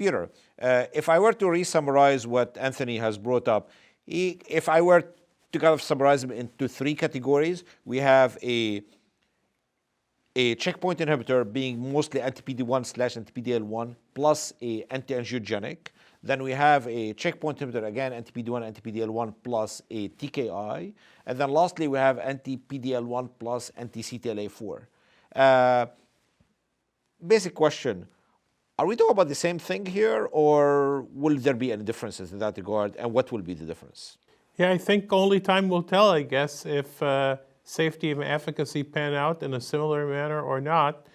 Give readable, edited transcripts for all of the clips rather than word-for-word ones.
Peter, if I were to re-summarize what Anthony has brought up, if I were to kind of summarize them into three categories, we have a checkpoint inhibitor being mostly anti-PD-1/anti-PD-L1 plus a anti-angiogenic. Then we have a checkpoint inhibitor, again, anti-PD-1, anti-PD-L1 plus a TKI. And then lastly, we have anti-PD-L1 plus anti-CTLA-4. Basic question, are we talking about the same thing here, or will there be any differences in that regard, and what will be the difference? Yeah, I think only time will tell, I guess, if safety and efficacy pan out in a similar manner or not.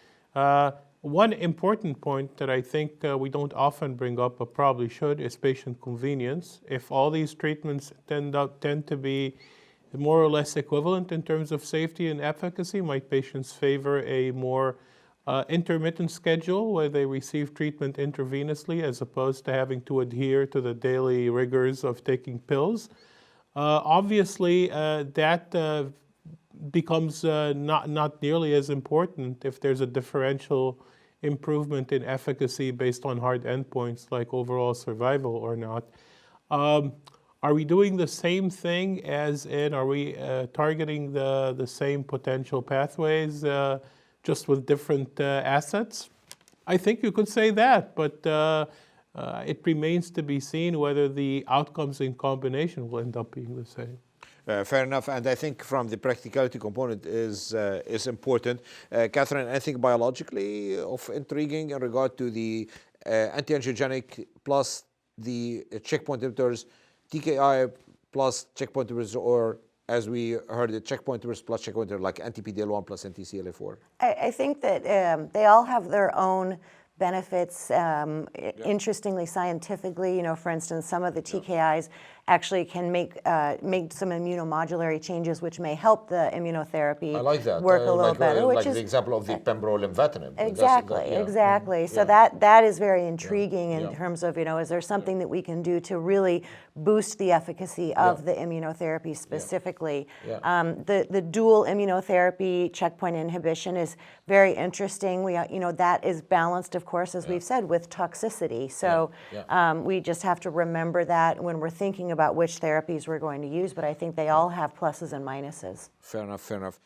One important point that I think we don't often bring up, but probably should, is patient convenience. If all these treatments tend to be more or less equivalent in terms of safety and efficacy, might patients favor a more intermittent schedule where they receive treatment intravenously as opposed to having to adhere to the daily rigors of taking pills? Obviously, that becomes not nearly as important if there's a differential improvement in efficacy based on hard endpoints like overall survival or not. Are we doing the same thing as in, are we targeting the same potential pathways just with different assets? I think you could say that, but it remains to be seen whether the outcomes in combination will end up being the same. Fair enough, and I think from the practicality component is important. Catherine, anything biologically of intriguing in regard to the anti-angiogenic plus the checkpoint inhibitors, TKI plus checkpoint inhibitors, or as we heard, the checkpoint inhibitors plus checkpoint inhibitors like anti-PD-L1 plus anti-CTLA-4? I think that they all have their own benefits. Interestingly, scientifically, for instance, some of the TKIs actually can make some immunomodulatory changes, which may help the immunotherapy work a little better. Which is the example of the pembrolizumab. Exactly. So that is very intriguing in terms of, is there something that we can do to really boost the efficacy of the immunotherapy specifically? The dual immunotherapy checkpoint inhibition is very interesting. That is balanced, of course, as we've said, with toxicity. So we just have to remember that when we're thinking about which therapies we're going to use, but I think they all have pluses and minuses. Fair enough.